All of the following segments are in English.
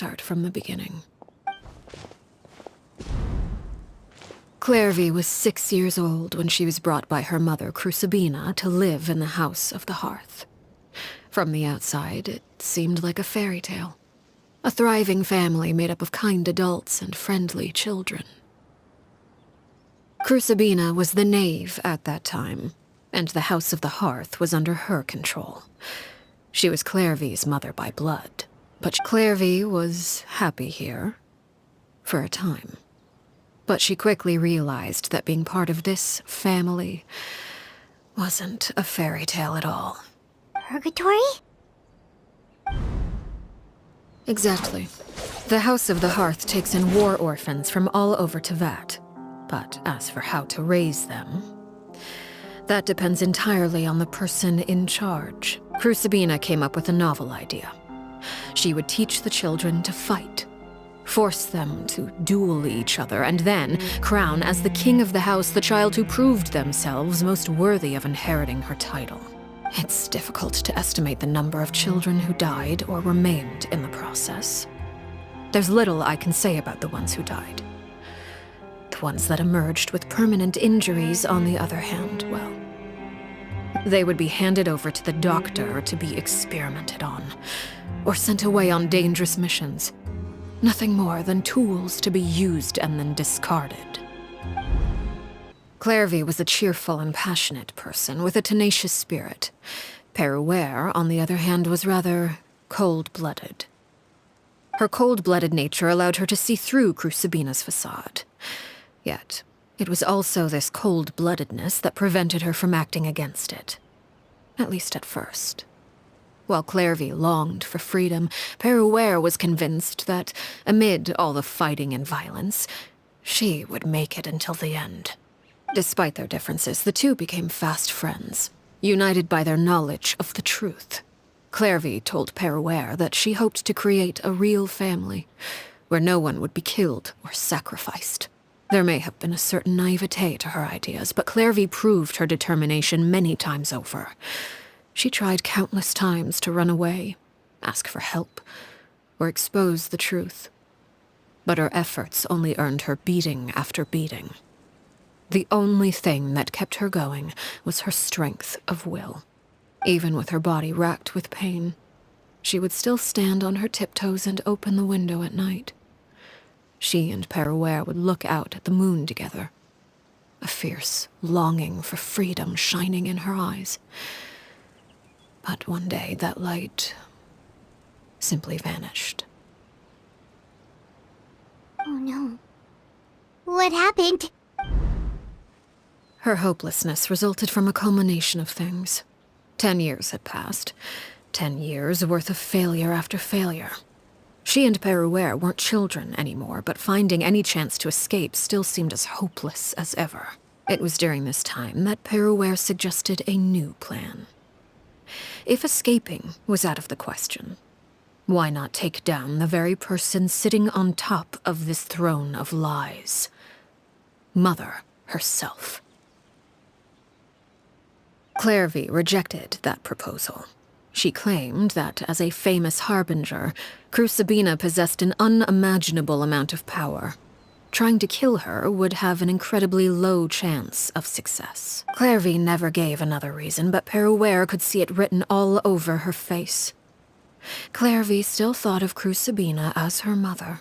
start from the beginning. Clairvy was 6 years old when she was brought by her mother, Crucibina, to live in the House of the Hearth. From the outside, it seemed like a fairy tale. A thriving family made up of kind adults and friendly children. Crucibina was the Knave at that time, and the House of the Hearth was under her control. She was Clairvy's mother by blood, but Clairvy was happy here, for a time. But she quickly realized that being part of this family wasn't a fairy tale at all. Purgatory? Exactly. The House of the Hearth takes in war orphans from all over Teyvat. But as for how to raise them, that depends entirely on the person in charge. Crucibina came up with a novel idea. She would teach the children to fight, force them to duel each other, and then crown as the king of the house the child who proved themselves most worthy of inheriting her title. It's difficult to estimate the number of children who died or remained in the process. There's little I can say about the ones who died. The ones that emerged with permanent injuries, on the other hand, well, they would be handed over to the doctor to be experimented on, or sent away on dangerous missions. Nothing more than tools to be used and then discarded. Clairvy was a cheerful and passionate person with a tenacious spirit. Peruere, on the other hand, was rather cold-blooded. Her cold-blooded nature allowed her to see through Crucibina's facade. Yet, it was also this cold-bloodedness that prevented her from acting against it. At least at first. While Clairvy longed for freedom, Peruere was convinced that, amid all the fighting and violence, she would make it until the end. Despite their differences, the two became fast friends, united by their knowledge of the truth. Clairvy told Peruere that she hoped to create a real family, where no one would be killed or sacrificed. There may have been a certain naivete to her ideas, but Clairvy proved her determination many times over. She tried countless times to run away, ask for help, or expose the truth. But her efforts only earned her beating after beating. The only thing that kept her going was her strength of will. Even with her body racked with pain, she would still stand on her tiptoes and open the window at night. She and Peruere would look out at the moon together, a fierce longing for freedom shining in her eyes. But one day that light simply vanished. Oh no. What happened? Her hopelessness resulted from a culmination of things. 10 years had passed. 10 years worth of failure after failure. She and Peruere weren't children anymore, but finding any chance to escape still seemed as hopeless as ever. It was during this time that Peruere suggested a new plan. If escaping was out of the question, why not take down the very person sitting on top of this throne of lies? Mother herself. Clairvy rejected that proposal. She claimed that, as a famous harbinger, Crucibina possessed an unimaginable amount of power. Trying to kill her would have an incredibly low chance of success. Clairvy never gave another reason, but Peruere could see it written all over her face. Clairvy still thought of Crucibina as her mother.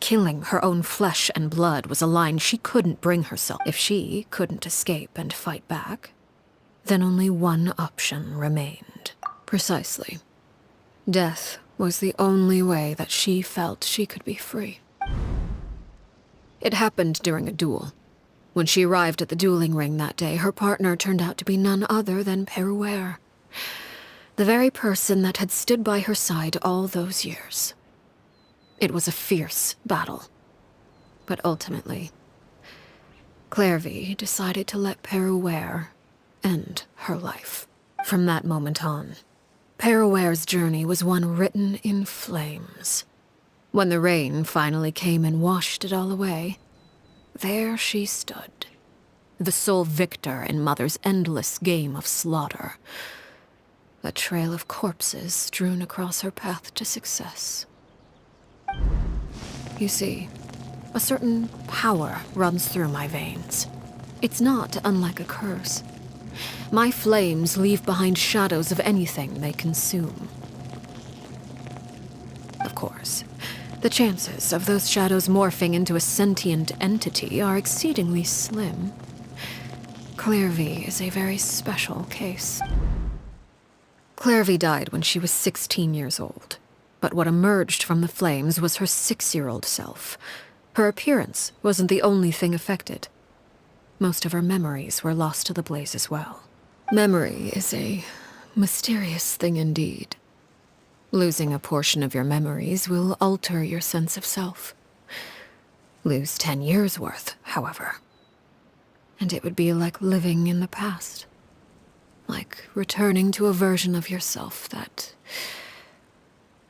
Killing her own flesh and blood was a line she couldn't bring herself. If she couldn't escape and fight back, then only one option remained. Precisely. Death was the only way that she felt she could be free. It happened during a duel. When she arrived at the dueling ring that day, her partner turned out to be none other than Peruere, the very person that had stood by her side all those years. It was a fierce battle. But ultimately, Clairvy decided to let Peruere end her life. From that moment on, Peruere's journey was one written in flames. When the rain finally came and washed it all away, there she stood, the sole victor in Mother's endless game of slaughter. A trail of corpses strewn across her path to success. You see, a certain power runs through my veins. It's not unlike a curse. My flames leave behind shadows of anything they consume. Of course, the chances of those shadows morphing into a sentient entity are exceedingly slim. Clairvy is a very special case. Clairvy died when she was 16 years old, but what emerged from the flames was her 6-year-old self. Her appearance wasn't the only thing affected. Most of her memories were lost to the blaze as well. Memory is a mysterious thing indeed. Losing a portion of your memories will alter your sense of self. Lose 10 years' worth, however, and it would be like living in the past. Like returning to a version of yourself that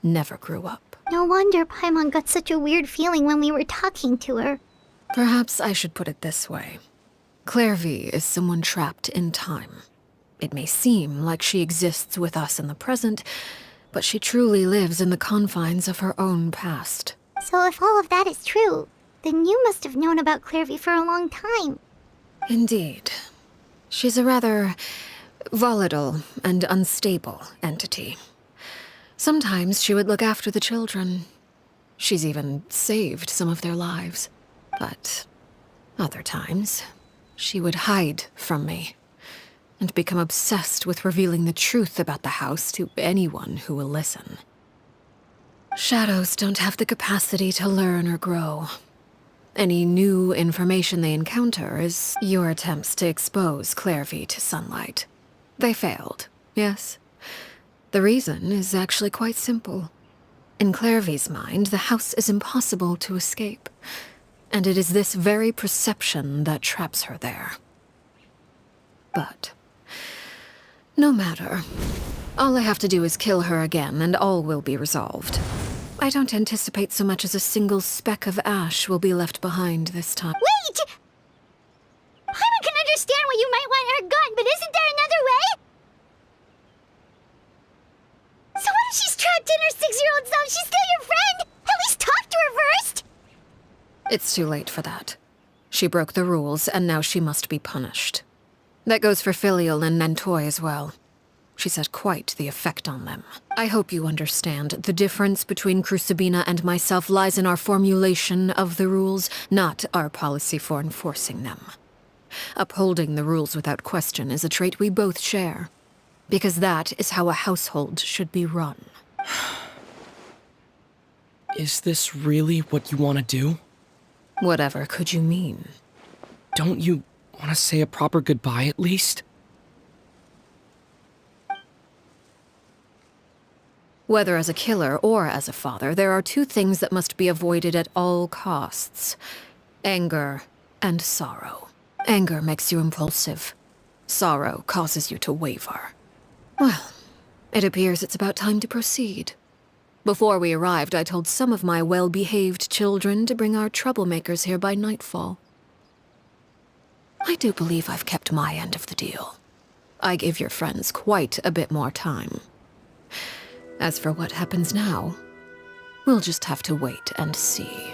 never grew up. No wonder Paimon got such a weird feeling when we were talking to her. Perhaps I should put it this way. Clairvy is someone trapped in time. It may seem like she exists with us in the present, but she truly lives in the confines of her own past. So if all of that is true, then you must have known about Clairvy for a long time. Indeed. She's a rather volatile and unstable entity. Sometimes she would look after the children. She's even saved some of their lives. But other times, she would hide from me and become obsessed with revealing the truth about the house to anyone who will listen. Shadows don't have the capacity to learn or grow. Any new information they encounter is your attempts to expose Clairvy to sunlight. They failed, yes. The reason is actually quite simple. In Clairvy's mind, the house is impossible to escape, and it is this very perception that traps her there. But no matter. All I have to do is kill her again, and all will be resolved. I don't anticipate so much as a single speck of ash will be left behind this time. Wait! Paimon can understand why you might want her gone, but isn't there another way? So what if she's trapped in her 6-year-old self? She's still your friend! At least talk to her first! It's too late for that. She broke the rules, and now she must be punished. That goes for Filial and Nantoy as well. She's had quite the effect on them. I hope you understand. The difference between Crucibina and myself lies in our formulation of the rules, not our policy for enforcing them. Upholding the rules without question is a trait we both share, because that is how a household should be run. Is this really what you want to do? Whatever could you mean? Don't you want to say a proper goodbye at least? Whether as a killer or as a father, there are two things that must be avoided at all costs: anger and sorrow. Anger makes you impulsive. Sorrow causes you to waver. Well, it appears it's about time to proceed. Before we arrived, I told some of my well-behaved children to bring our troublemakers here by nightfall. I do believe I've kept my end of the deal. I give your friends quite a bit more time. As for what happens now, we'll just have to wait and see.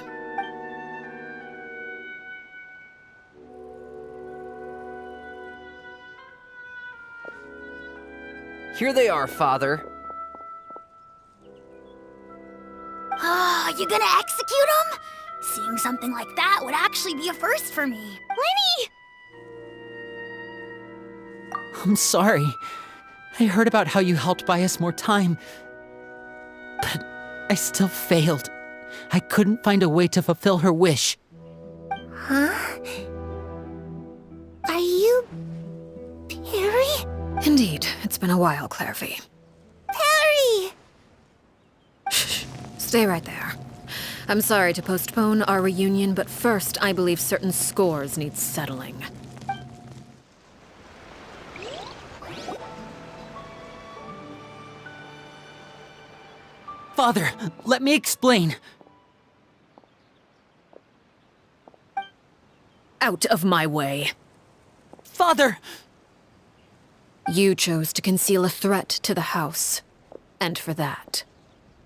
Here they are, Father. You gonna execute him? Seeing something like that would actually be a first for me. Lenny! I'm sorry. I heard about how you helped buy us more time. But I still failed. I couldn't find a way to fulfill her wish. Huh? Are you... Perry? Indeed, it's been a while, Clairvy. Perry! Shh, stay right there. I'm sorry to postpone our reunion, but first I believe certain scores need settling. Father, let me explain. Out of my way. Father! You chose to conceal a threat to the house. And for that,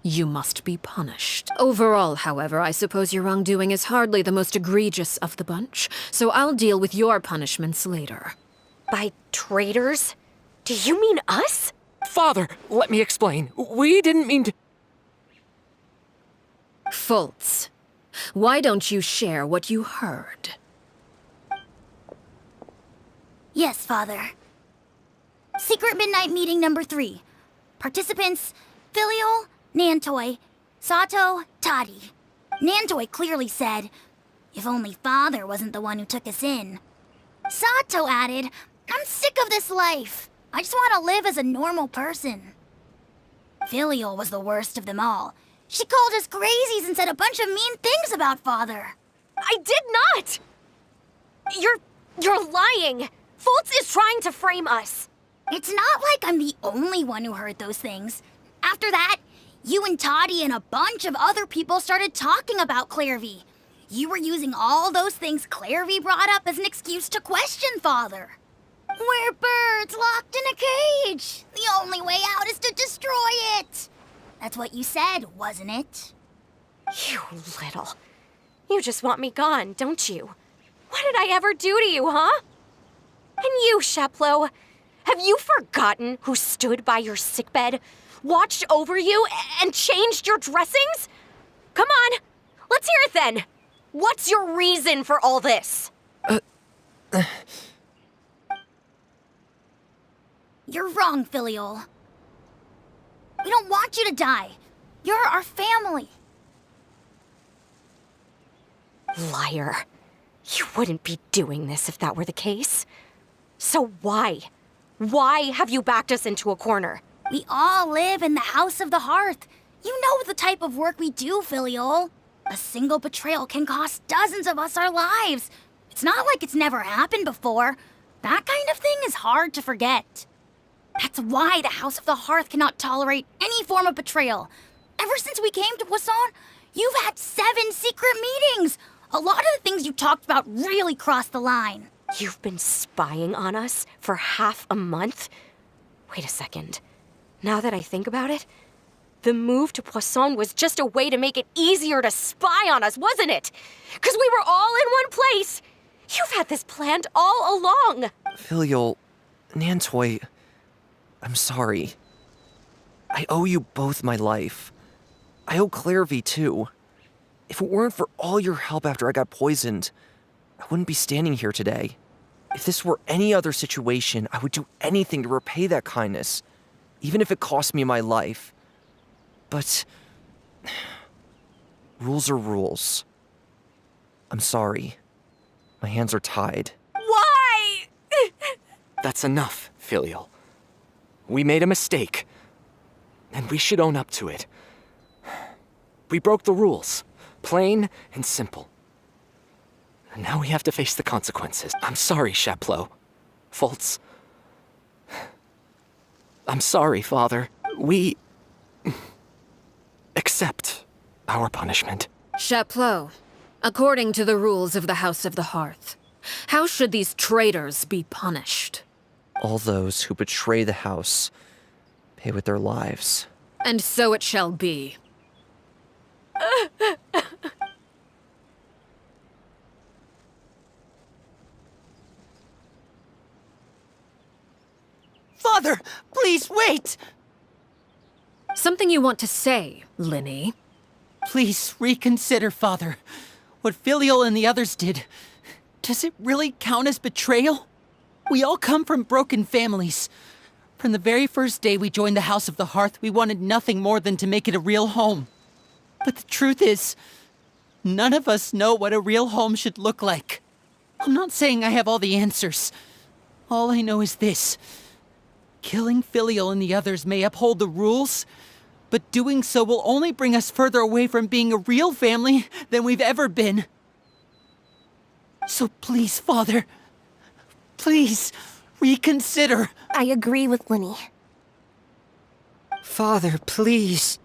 you must be punished. Overall, however, I suppose your wrongdoing is hardly the most egregious of the bunch, so I'll deal with your punishments later. By traitors? Do you mean us? Father, let me explain. We didn't mean to. Fultz, why don't you share what you heard? Yes, Father. Secret Midnight Meeting number 3. Participants, Filial, Nantoi, Sato, Toddy. Nantoi clearly said, if only Father wasn't the one who took us in. Sato added, I'm sick of this life. I just want to live as a normal person. Filial was the worst of them all. She called us crazies and said a bunch of mean things about Father. I did not! You're lying! Fultz is trying to frame us. It's not like I'm the only one who heard those things. After that, you and Toddy and a bunch of other people started talking about Clairvy. You were using all those things Clairvy brought up as an excuse to question Father. We're birds locked in a cage. The only way out is to destroy it. That's what you said, wasn't it? You little. You just want me gone, don't you? What did I ever do to you, huh? And you, Sheplo, have you forgotten who stood by your sickbed, watched over you, and changed your dressings? Come on, let's hear it then. What's your reason for all this? You're wrong, Filial. We don't want you to die. You're our family. Liar. You wouldn't be doing this if that were the case. So why? Why have you backed us into a corner? We all live in the House of the Hearth. You know the type of work we do, Filial. A single betrayal can cost dozens of us our lives. It's not like it's never happened before. That kind of thing is hard to forget. That's why the House of the Hearth cannot tolerate any form of betrayal. Ever since we came to Poisson, you've had 7 secret meetings. A lot of the things you talked about really crossed the line. You've been spying on us for half a month? Wait a second. Now that I think about it, the move to Poisson was just a way to make it easier to spy on us, wasn't it? Because we were all in one place. You've had this planned all along. Filial, Nantoi, I'm sorry. I owe you both my life. I owe Clairvy too. If it weren't for all your help after I got poisoned, I wouldn't be standing here today. If this were any other situation, I would do anything to repay that kindness, even if it cost me my life. But rules are rules. I'm sorry. My hands are tied. Why? That's enough, Filial. We made a mistake, and we should own up to it. We broke the rules, plain and simple. And now we have to face the consequences. I'm sorry, Sheplo. Fultz. I'm sorry, Father. We accept our punishment. Chapleau, according to the rules of the House of the Hearth, how should these traitors be punished? All those who betray the house pay with their lives. And so it shall be. Father, please wait! Something you want to say, Linny? Please reconsider, Father. What Filial and the others did, does it really count as betrayal? We all come from broken families. From the very first day we joined the House of the Hearth, we wanted nothing more than to make it a real home. But the truth is, none of us know what a real home should look like. I'm not saying I have all the answers. All I know is this. Killing Filial and the others may uphold the rules, but doing so will only bring us further away from being a real family than we've ever been. So please, Father, please reconsider. I agree with Linny. Father, please.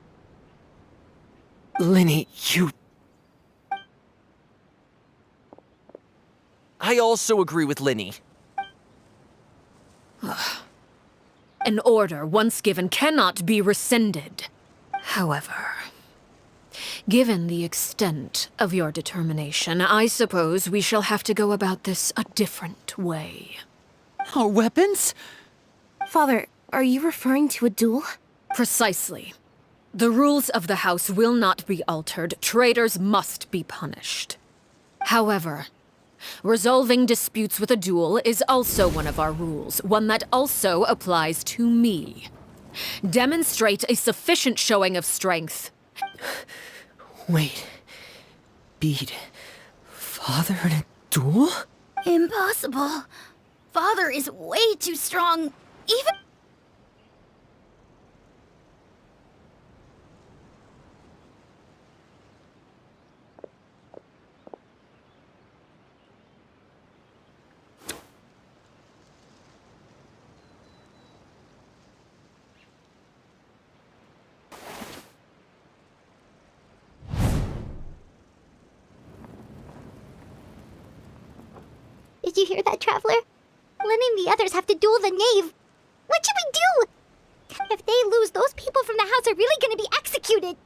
Linny, you... I also agree with Linny. An order once given cannot be rescinded. However, given the extent of your determination, I suppose we shall have to go about this a different way. Our weapons? Father, are you referring to a duel? Precisely. The rules of the house will not be altered. Traitors must be punished. However, resolving disputes with a duel is also one of our rules, one that also applies to me. Demonstrate a sufficient showing of strength. Wait. Beat Father in a duel? Impossible. Father is way too strong. Even... Did you hear that, Traveler? Letting the others have to duel the Knave. What should we do? If they lose, those people from the house are really gonna be executed.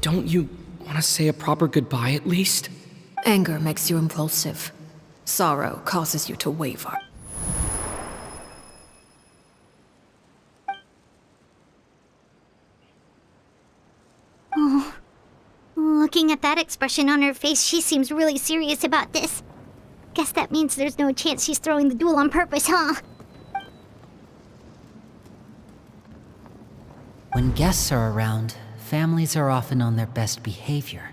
Don't you want to say a proper goodbye at least? Anger makes you impulsive. Sorrow causes you to waver. Looking at that expression on her face, she seems really serious about this. Guess that means there's no chance she's throwing the duel on purpose, huh? When guests are around, families are often on their best behavior.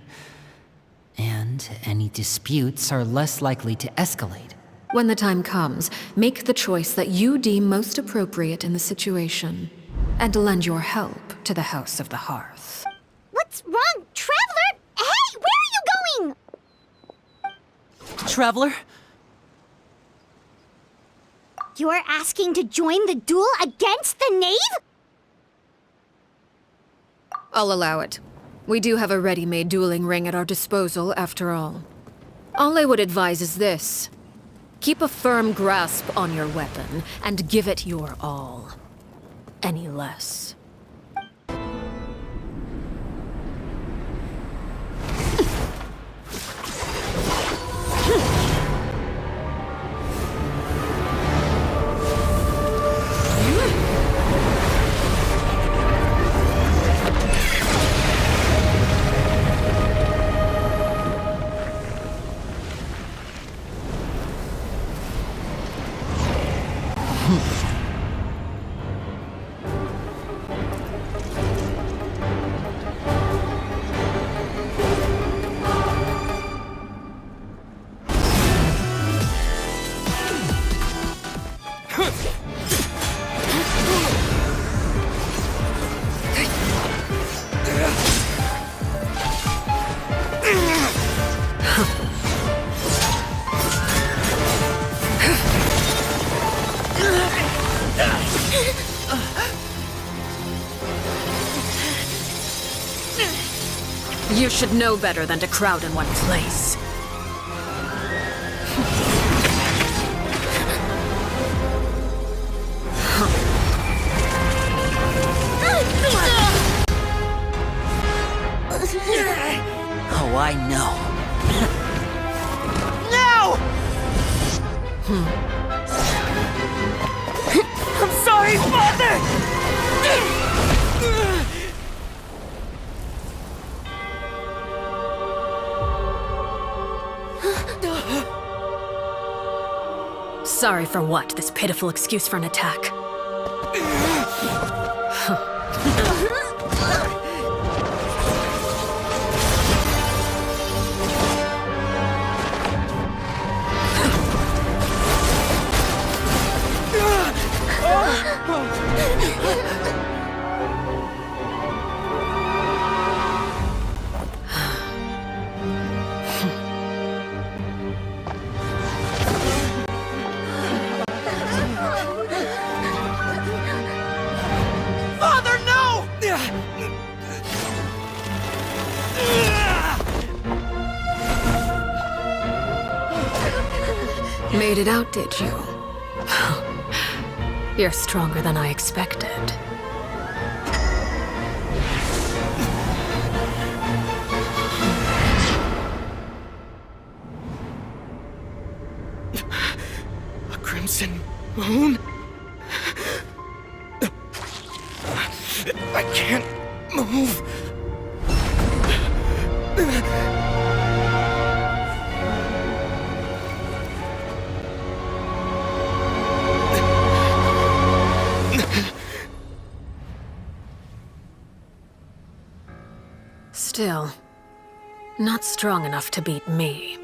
And any disputes are less likely to escalate. When the time comes, make the choice that you deem most appropriate in the situation, and lend your help to the House of the Hearth. What's wrong, Traveler? Hey, where are you going? Traveler? You're asking to join the duel against the Knave? I'll allow it. We do have a ready-made dueling ring at our disposal, after all. All I would advise is this. Keep a firm grasp on your weapon, and give it your all. Any less. You should know better than to crowd in one place. Oh, I know. No! I'm sorry, Father! Sorry for what? This pitiful excuse for an attack. Father, no! Made it out, did you? You're stronger than I expected. A crimson moon? I can't move. Still, not strong enough to beat me.